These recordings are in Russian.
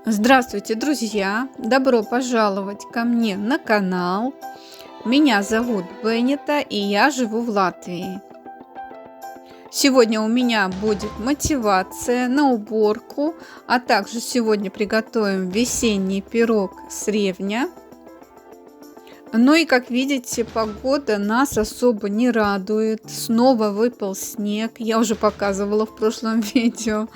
Здравствуйте, друзья! Добро пожаловать ко мне на канал. Меня зовут Беннита, и я живу в Латвии. Сегодня у меня будет мотивация на уборку, а также сегодня приготовим весенний пирог с ревня. Ну и как видите, погода нас особо не радует. Снова выпал снег, я уже показывала в прошлом видео.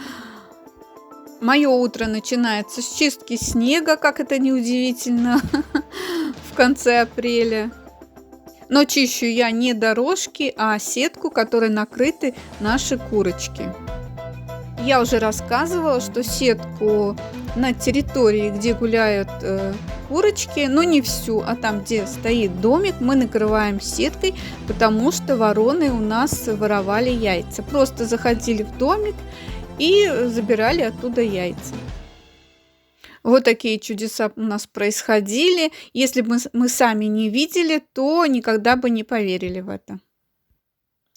Мое утро начинается с чистки снега, как это не удивительно, в конце апреля. Но чищу я не дорожки, а сетку, которой накрыты наши курочки. Я уже рассказывала, что сетку на территории, где гуляют курочки, но не всю, а там, где стоит домик, мы накрываем сеткой, потому что вороны у нас воровали яйца. Просто заходили в домик и забирали оттуда яйца. Вот такие чудеса у нас происходили. Если бы мы сами не видели, то никогда бы не поверили в это.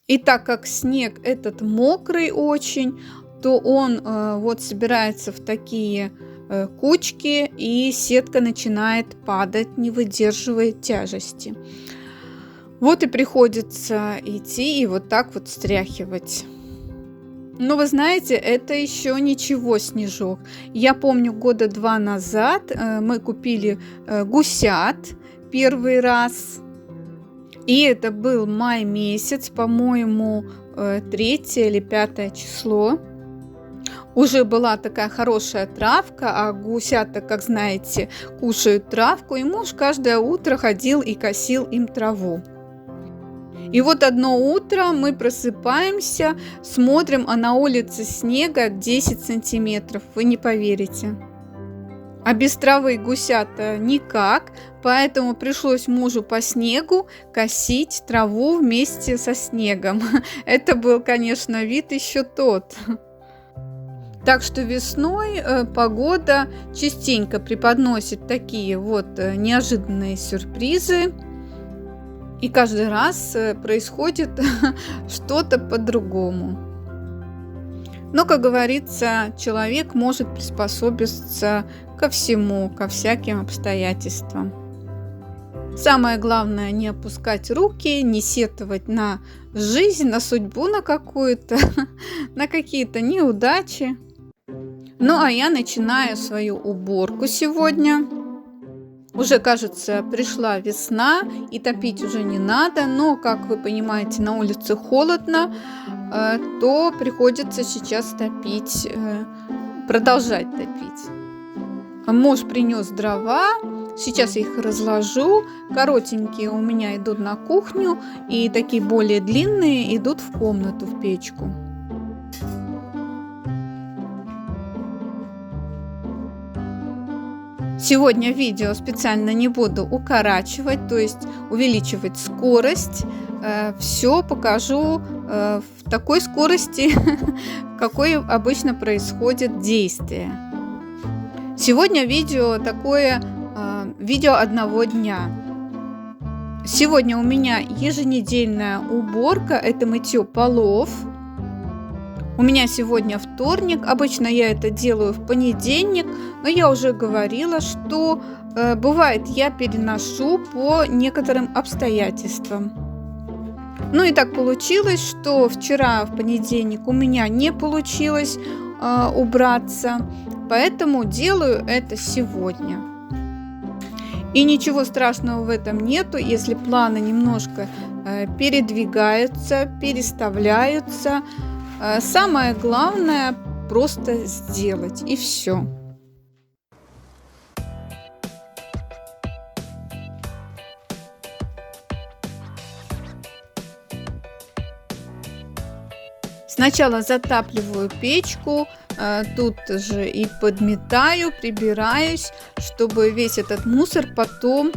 И так как снег этот мокрый очень, то он вот собирается в такие кучки, и сетка начинает падать, не выдерживает тяжести. Вот и приходится идти и вот так вот стряхивать. Но вы знаете, это еще ничего, снежок. Я помню, года 2 назад мы купили гусят первый раз. И это был май месяц, по-моему, 3 или 5 число. Уже была такая хорошая травка, а гусята, как знаете, кушают травку. И муж каждое утро ходил и косил им траву. И вот одно утро мы просыпаемся, смотрим, а на улице снега 10 сантиметров. Вы не поверите. А без травы гусята никак, поэтому пришлось мужу по снегу косить траву вместе со снегом. Это был, конечно, вид еще тот. Так что весной погода частенько преподносит такие вот неожиданные сюрпризы. И каждый раз происходит что-то по-другому. Но, как говорится, человек может приспособиться ко всему, ко всяким обстоятельствам. Самое главное — не опускать руки, не сетовать на жизнь, на судьбу, на какую-то, на какие-то неудачи. Ну, а я начинаю свою уборку сегодня. Уже, кажется, пришла весна, и топить уже не надо, но, как вы понимаете, на улице холодно, то приходится сейчас топить, продолжать топить. Муж принес дрова, сейчас я их разложу. Коротенькие у меня идут на кухню, и такие более длинные идут в комнату, в печку. Сегодня видео специально не буду укорачивать, то есть увеличивать скорость. Все покажу в такой скорости, какой обычно происходит действие. Сегодня видео такое, видео одного дня. Сегодня у меня еженедельная уборка, это мытье полов. У меня сегодня вторник, обычно я это делаю в понедельник, но я уже говорила, что бывает я переношу по некоторым обстоятельствам. Ну и так получилось, что вчера в понедельник у меня не получилось убраться, поэтому делаю это сегодня. И ничего страшного в этом нету, если планы немножко передвигаются, переставляются. Самое главное — просто сделать, и все. Сначала затапливаю печку, тут же и подметаю, прибираюсь, чтобы весь этот мусор потом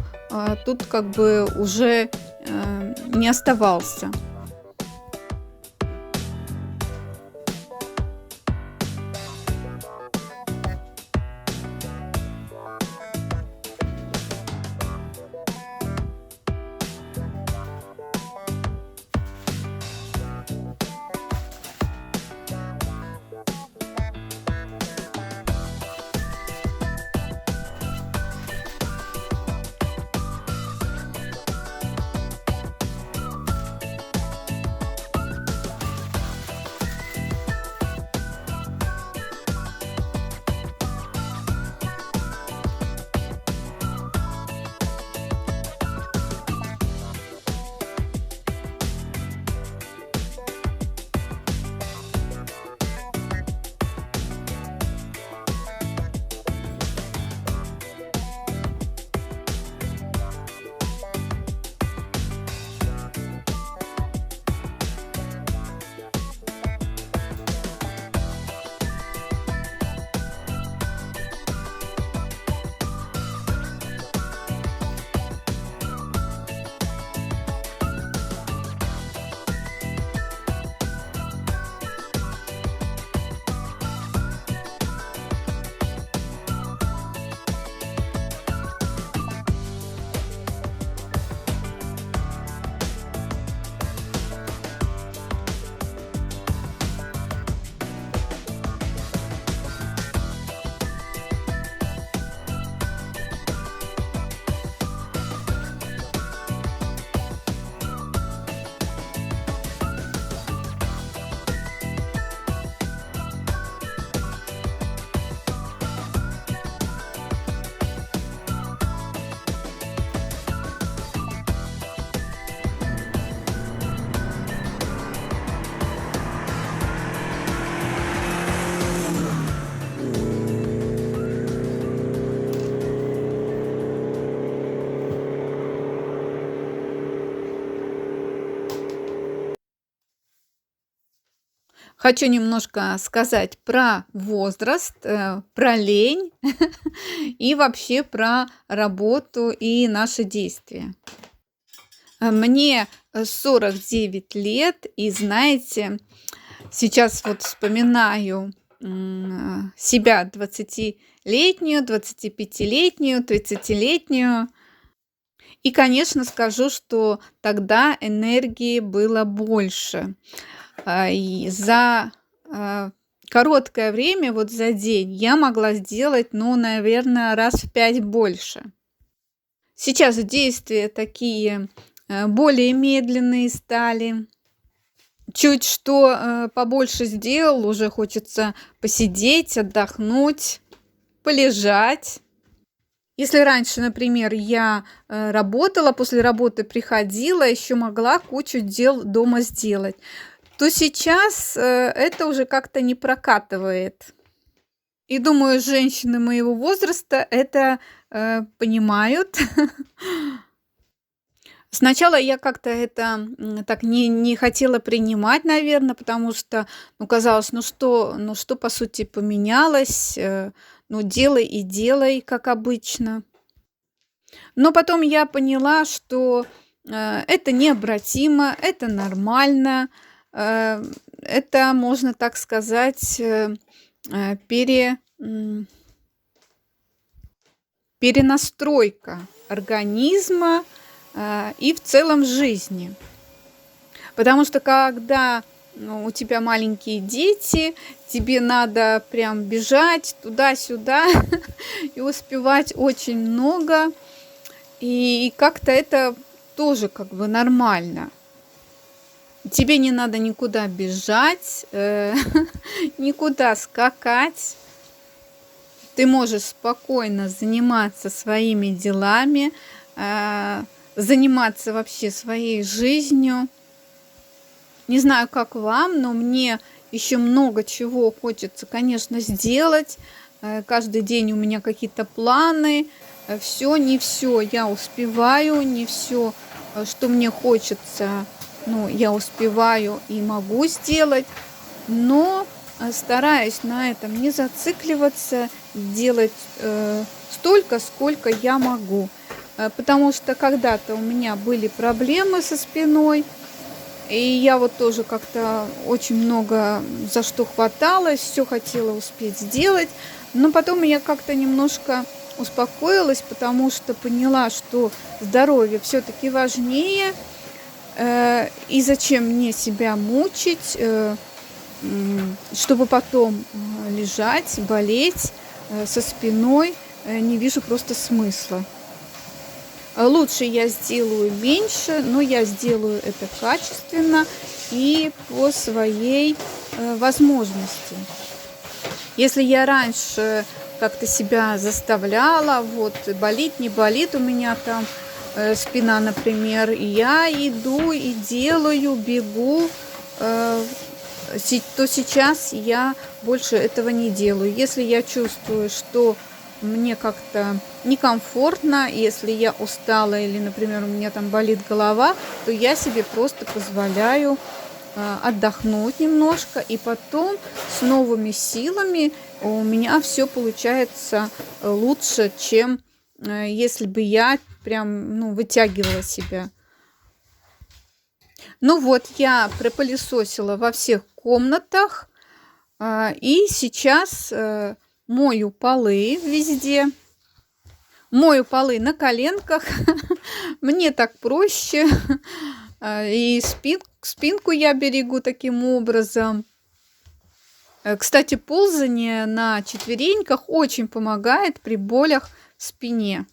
тут как бы уже не оставался. Хочу немножко сказать про возраст, про лень и вообще про работу и наши действия. Мне 49 лет, и знаете, сейчас вот вспоминаю себя 20-летнюю, 25-летнюю, 30-летнюю. И, конечно, скажу, что тогда энергии было больше. И за короткое время, вот за день, я могла сделать, ну, наверное, раз в 5 больше. Сейчас действия такие более медленные стали. Чуть что побольше сделал, уже хочется посидеть, отдохнуть, полежать. Если раньше, например, я работала, после работы приходила, еще могла кучу дел дома сделать, то сейчас это уже как-то не прокатывает. И думаю, женщины моего возраста это понимают. Сначала я как-то это так не хотела принимать, наверное, потому что, ну, казалось, ну что по сути поменялось, ну, делай и делай, как обычно. Но потом я поняла, что это необратимо, это нормально, э, это, можно так сказать, пере, перенастройка организма и в целом жизни. Потому что когда у тебя маленькие дети, тебе надо прям бежать туда-сюда и успевать очень много. И как-то это тоже как бы нормально. Тебе не надо никуда бежать, никуда скакать. Ты можешь спокойно заниматься своими делами, заниматься вообще своей жизнью. Не знаю, как вам, но мне еще много чего хочется, конечно, сделать. Каждый день у меня какие-то планы. Все, не все я успеваю, не все, что мне хочется, ну, я успеваю и могу сделать. Но стараюсь на этом не зацикливаться, делать столько, сколько я могу. Потому что когда-то у меня были проблемы со спиной, и я вот тоже как-то очень много за что хваталась, все хотела успеть сделать. Но потом я как-то немножко успокоилась, потому что поняла, что здоровье все-таки важнее. И зачем мне себя мучить, чтобы потом лежать, болеть со спиной, не вижу просто смысла. Лучше я сделаю меньше, но я сделаю это качественно и по своей возможности. Если я раньше как-то себя заставляла, вот болит, не болит у меня там спина, например, и я иду и делаю, бегу, то сейчас я больше этого не делаю. Если я чувствую, что мне как-то некомфортно, если я устала или, например, у меня там болит голова, то я себе просто позволяю отдохнуть немножко, и потом с новыми силами у меня все получается лучше, чем если бы я прям, ну, вытягивала себя. Ну вот, я пропылесосила во всех комнатах, и сейчас мою полы везде. Мою полы на коленках. Мне так проще. И спинку я берегу таким образом. Кстати, ползание на четвереньках очень помогает при болях в спине.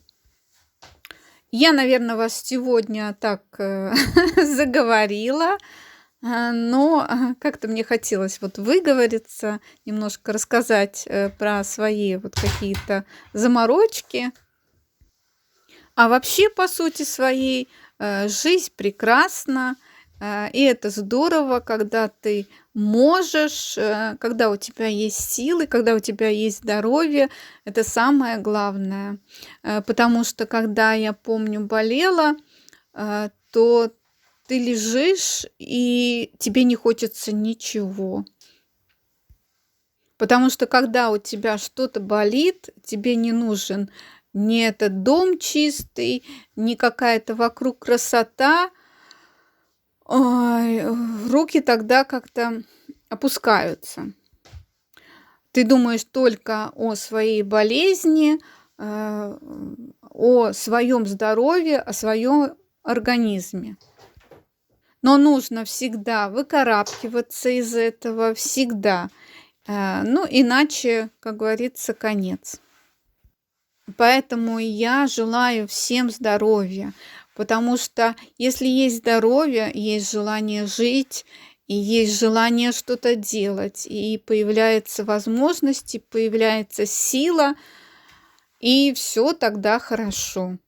Я, наверное, вас сегодня так заговорила, но как-то мне хотелось вот выговориться, немножко рассказать про свои вот какие-то заморочки. А вообще, по сути своей, жизнь прекрасна, и это здорово, когда ты можешь, когда у тебя есть силы, когда у тебя есть здоровье. Это самое главное. Потому что когда я помню болела, то ты лежишь, и тебе не хочется ничего. Потому что когда у тебя что-то болит, тебе не нужен ни этот дом чистый, ни какая-то вокруг красота. Ой, руки тогда как-то опускаются. Ты думаешь только о своей болезни, о своем здоровье, о своем организме. Но нужно всегда выкарабкиваться из этого, всегда. Ну, иначе, как говорится, конец. Поэтому я желаю всем здоровья, потому что если есть здоровье, есть желание жить, и есть желание что-то делать, и появляются возможности, появляется сила, и все тогда хорошо.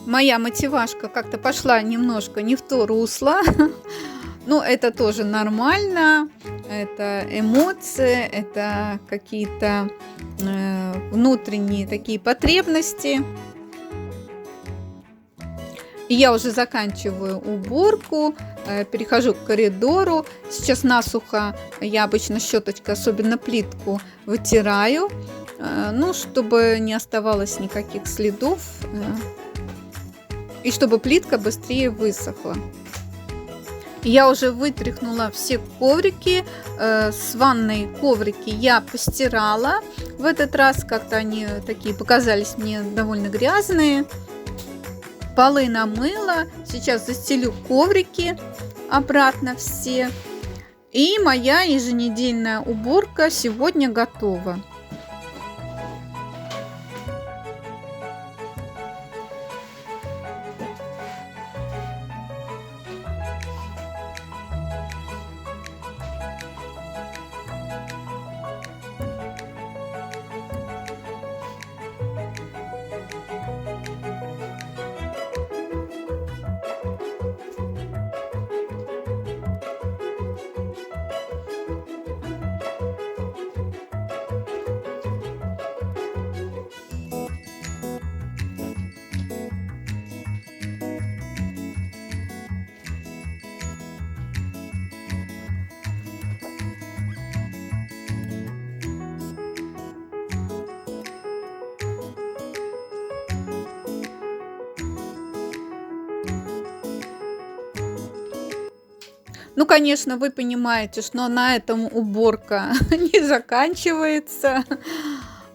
Моя мотивашка как-то пошла немножко не в то русло. Но это тоже нормально. Это эмоции, это какие-то внутренние такие потребности. И я уже заканчиваю уборку, перехожу к коридору. Сейчас насухо я обычно щеточкой, особенно плитку, вытираю, ну, чтобы не оставалось никаких следов. И чтобы плитка быстрее высохла. Я уже вытряхнула все коврики. С ванной коврики я постирала. В этот раз как-то они такие показались мне довольно грязные. Полы намыла. Сейчас застелю коврики обратно все. И моя еженедельная уборка сегодня готова. Ну, конечно, вы понимаете, что на этом уборка не заканчивается.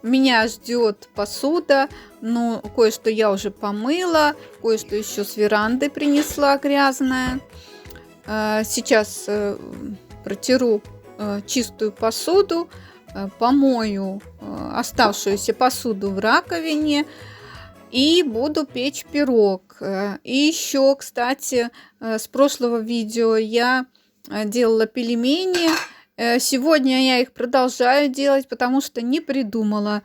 Меня ждет посуда, но кое-что я уже помыла, кое-что еще с веранды принесла грязное. Сейчас протеру чистую посуду, помою оставшуюся посуду в раковине и буду печь пирог. И еще, кстати, с прошлого видео я делала пельмени. Сегодня я их продолжаю делать, потому что не придумала,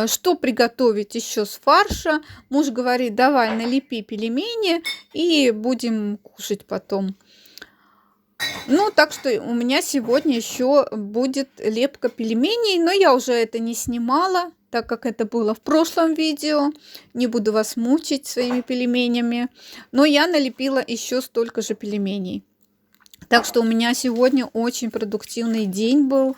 что приготовить еще с фарша. Муж говорит, давай налепи пельмени и будем кушать потом. Ну, так что у меня сегодня еще будет лепка пельменей, но я уже это не снимала, так как это было в прошлом видео. Не буду вас мучить своими пельменями, но я налепила еще столько же пельменей. Так что у меня сегодня очень продуктивный день был.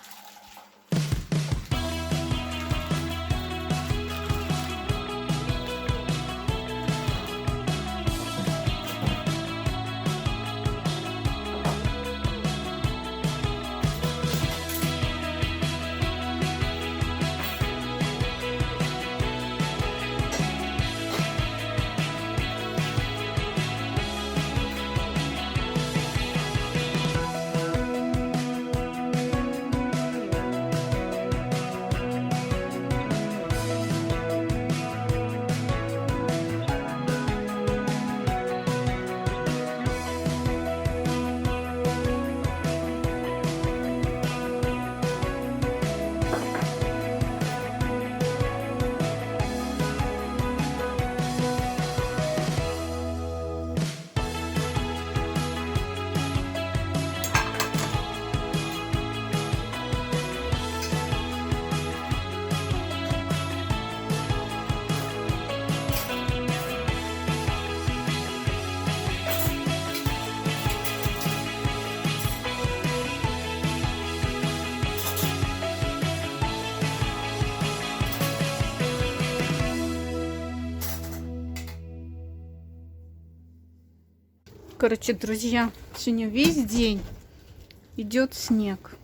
Короче, друзья, сегодня весь день идет снег.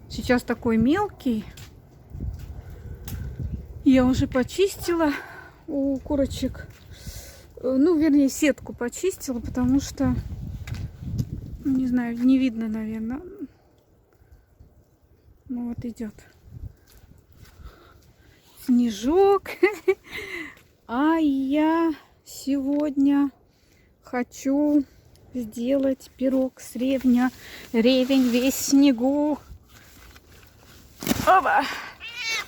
Сейчас такой мелкий. Я уже почистила у курочек. Ну, вернее, сетку почистила, потому что, не знаю, не видно, наверное. Ну, вот идет снежок. А я сегодня хочу сделать пирог с ревня. Ревень весь в снегу. Опа!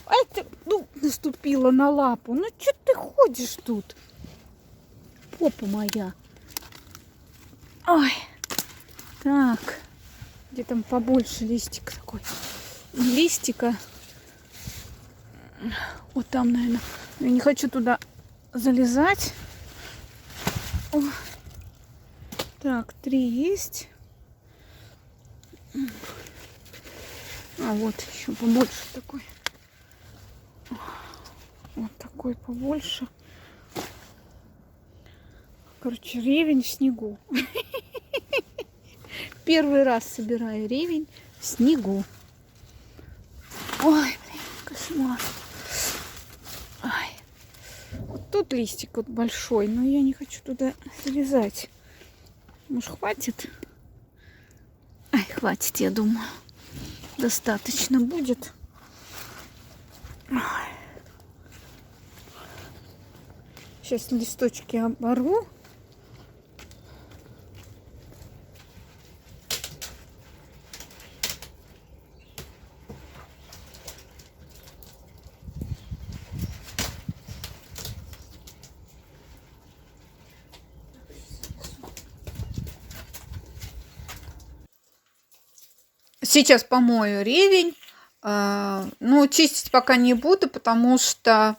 Ай ты, ну, наступила на лапу. Ну, что ты ходишь тут? Попа моя. Ой. Так. Где там побольше листик такой? Листика. Вот там, наверное. Я не хочу туда залезать. О. Так, 3 есть. А вот еще побольше такой. Вот такой побольше. Короче, ревень в снегу. Первый раз собираю ревень в снегу. Ой, блин, кошмар. Ой. Вот тут листик вот большой, но я не хочу туда залезать. Может, хватит? Ай, хватит, я думаю. Достаточно будет. Ой. Сейчас листочки оборву. Сейчас помою ревень. Ну, чистить пока не буду, потому что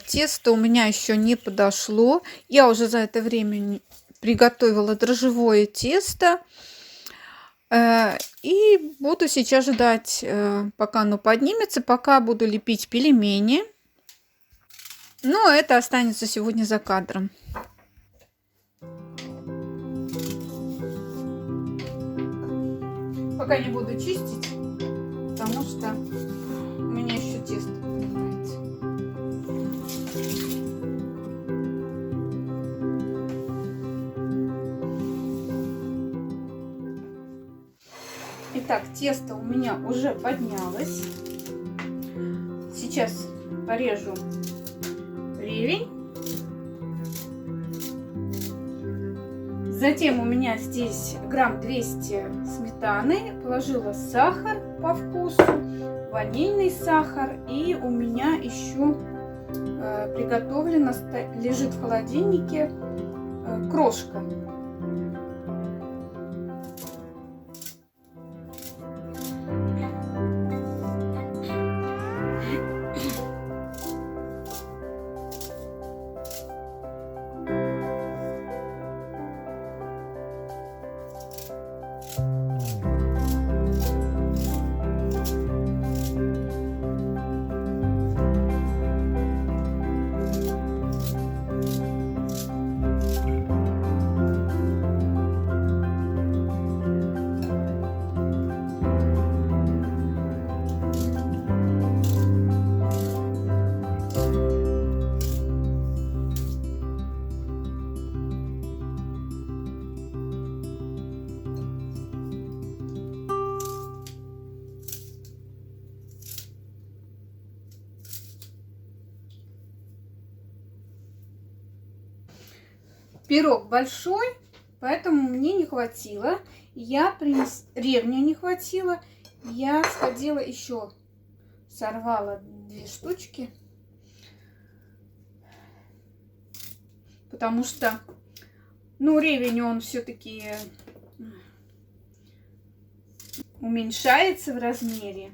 тесто у меня еще не подошло. Я уже за это время приготовила дрожжевое тесто. И буду сейчас ждать, пока оно поднимется, пока буду лепить пельмени. Но это останется сегодня за кадром. Пока не буду чистить, потому что у меня еще тесто поднимается. Итак, тесто у меня уже поднялось. Сейчас порежу ревень. Затем у меня здесь грамм 200 сметаны, положила сахар по вкусу, ванильный сахар, и у меня еще приготовлена, лежит в холодильнике крошка. Пирог большой, поэтому мне не хватило. Ревня не хватило. Я сходила еще, сорвала 2 штучки. Потому что, ревень, он все-таки уменьшается в размере.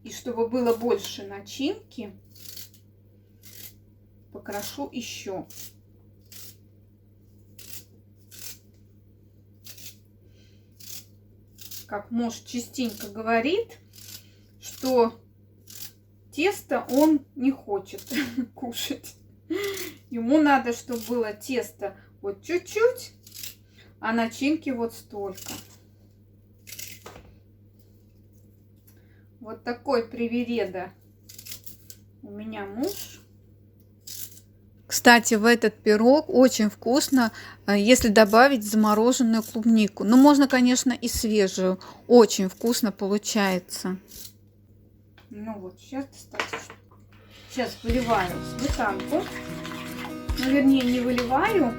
И чтобы было больше начинки, покрошу еще. Как муж частенько говорит, что тесто он не хочет кушать. Ему надо, чтобы было тесто вот чуть-чуть, а начинки вот столько. Вот такой привереда у меня муж. Кстати, в этот пирог очень вкусно, если добавить замороженную клубнику. Но можно, конечно, и свежую. Очень вкусно получается. Ну вот, сейчас достаточно. Сейчас выливаю сметанку. Ну, вернее, не выливаю,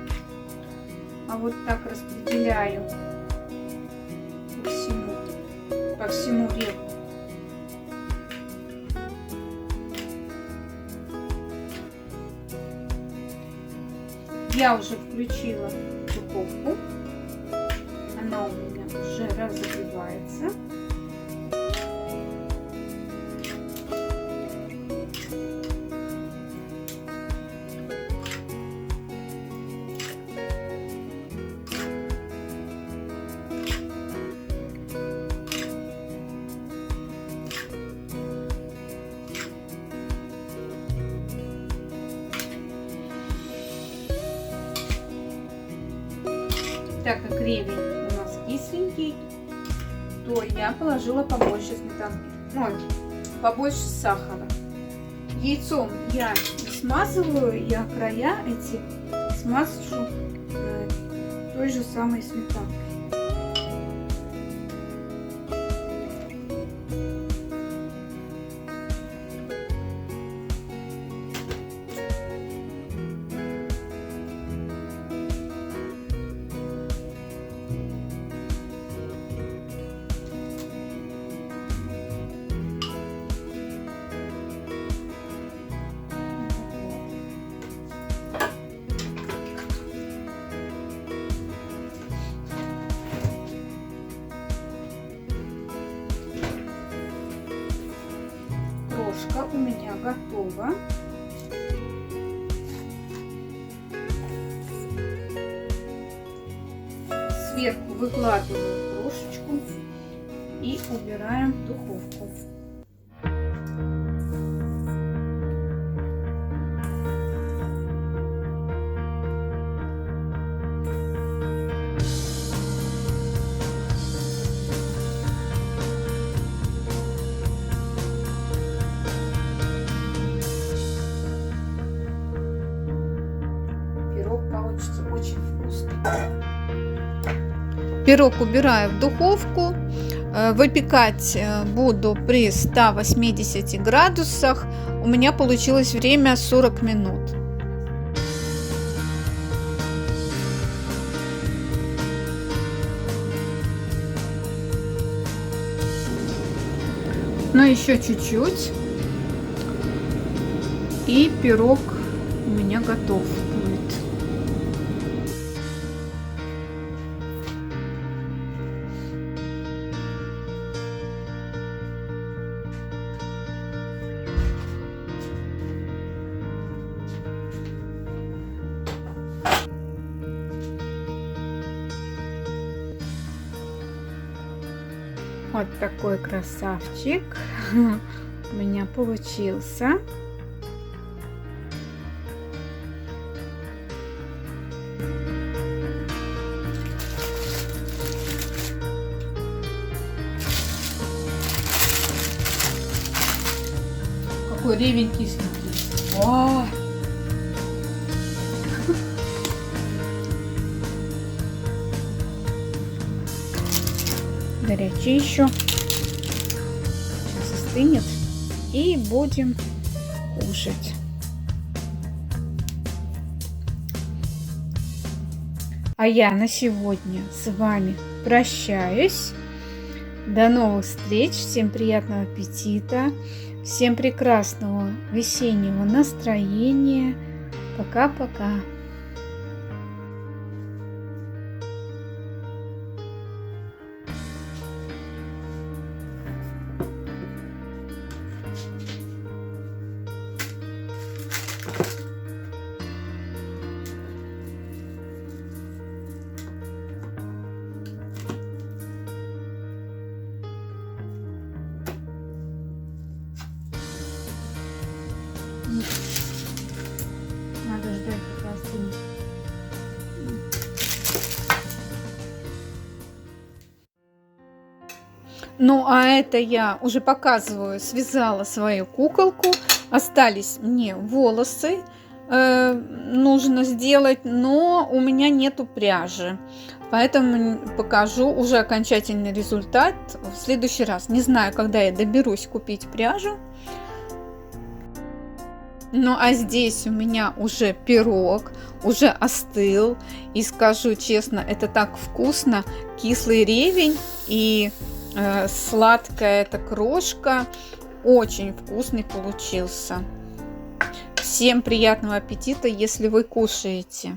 а вот так распределяю по всему ребру. Я уже включила духовку. Она у меня уже разогревается. Так как ревень у нас кисленький, то я положила побольше сметанки, побольше сахара. Яйцом я не смазываю, я края эти смажу той же самой сметанкой. Крошка у меня готова. Сверху выкладываю крошечку и убираем в духовку. Получится очень вкусно. Пирог убираю в духовку. Выпекать буду при 180 градусах. У меня получилось время 40 минут. Но еще чуть-чуть. И пирог у меня готов будет. Вот такой красавчик у меня получился. Какой ревенький, смотри. О! Горячий еще. Сейчас остынет. И будем кушать. А я на сегодня с вами прощаюсь. До новых встреч. Всем приятного аппетита. Всем прекрасного весеннего настроения. Пока-пока. Надо ждать, пока остынет. Ну, а это я уже показываю, связала свою куколку. Остались мне волосы, нужно сделать, но у меня нету пряжи. Поэтому покажу уже окончательный результат в следующий раз. Не знаю, когда я доберусь купить пряжу. Ну, а здесь у меня уже пирог, уже остыл. И скажу честно, это так вкусно. Кислый ревень и сладкая эта крошка. Очень вкусный получился. Всем приятного аппетита, если вы кушаете.